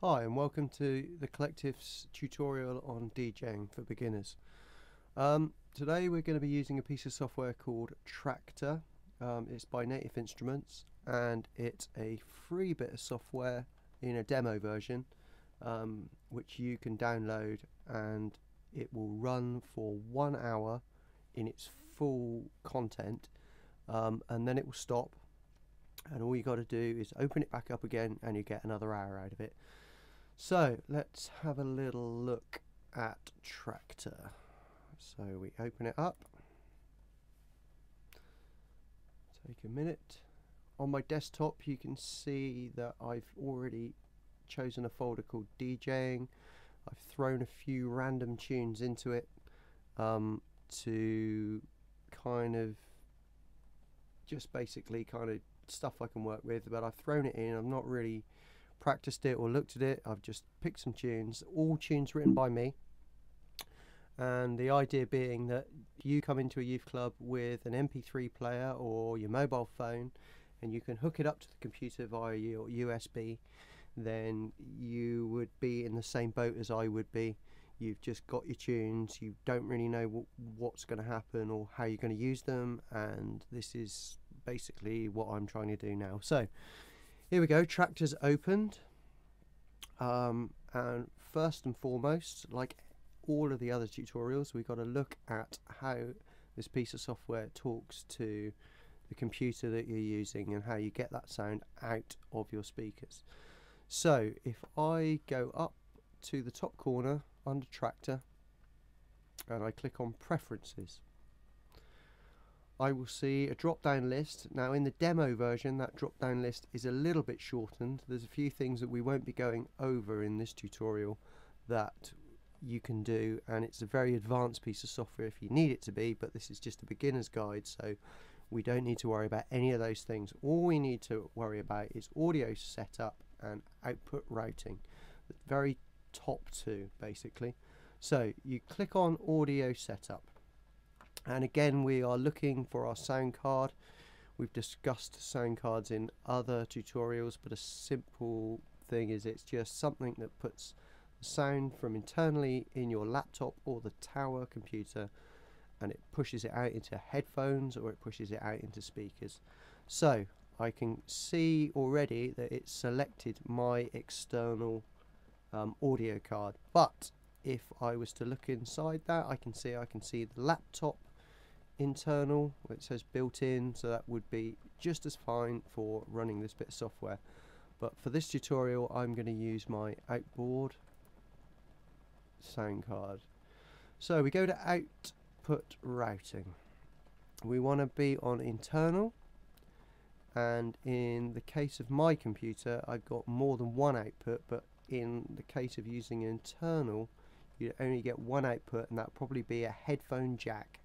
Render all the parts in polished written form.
Hi and welcome to the Collective's tutorial on DJing for beginners. Today we're going to be using a piece of software called Traktor. It's by Native Instruments and it's a free bit of software in a demo version which you can download, and it will run for 1 hour in its full content, and then it will stop, and all you got to do is open it back up again and you get another hour out of it. So let's have a little look at Traktor. So we open it up, take a minute. On my desktop you can see that I've already chosen a folder called DJing. I've thrown a few random tunes into it to kind of just basically kind of stuff I can work with, but I've thrown it in. I've not really practiced it or looked at it. I've just picked some tunes, all tunes written by me, and the idea being that you come into a youth club with an MP3 player or your mobile phone and you can hook it up to the computer via your USB, then you would be in the same boat as I would be. You've just got your tunes, you don't really know what's going to happen or how you're going to use them, and this is basically what I'm trying to do now. So here we go, Traktor's opened, and first and foremost, like all of the other tutorials, we've got to look at how this piece of software talks to the computer that you're using and how you get that sound out of your speakers. So if I go up to the top corner under Traktor and I click on Preferences, I will see a drop down list. Now in the demo version that drop down list is a little bit shortened. There's a few things that we won't be going over in this tutorial that you can do, and it's a very advanced piece of software if you need it to be, but this is just a beginner's guide, so we don't need to worry about any of those things. All we need to worry about is audio setup and output routing, the very top two basically. So you click on audio setup, and again we are looking for our sound card. We've discussed sound cards in other tutorials, but a simple thing is it's just something that puts the sound from internally in your laptop or the tower computer, and it pushes it out into headphones or it pushes it out into speakers. So I can see already that it's selected my external audio card, but if I was to look inside that, I can see the laptop internal where it says built-in, so that would be just as fine for running this bit of software. But for this tutorial I'm going to use my outboard sound card. So we go to output routing. We want to be on internal, and in the case of my computer I've got more than one output, but in the case of using internal you only get one output, and that'll probably be a headphone jack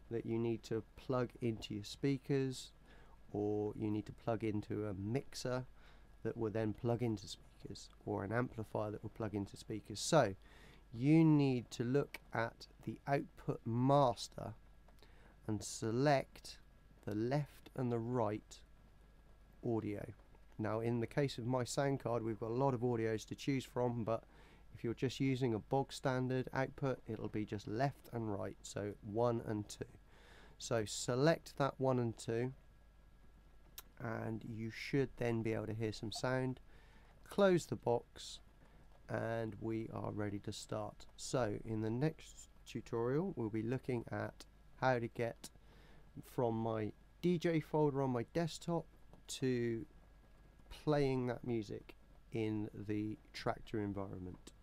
that you need to plug into your speakers, or you need to plug into a mixer that will then plug into speakers, or an amplifier that will plug into speakers. So you need to look at the output master and select the left and the right audio. Now in the case of my sound card we've got a lot of audios to choose from, but if you're just using a bog standard output it'll be just left and right, so 1 and 2. So select that 1 and 2 and you should then be able to hear some sound. Close the box and we are ready to start. So in the next tutorial we'll be looking at how to get from my DJ folder on my desktop to playing that music in the Traktor environment.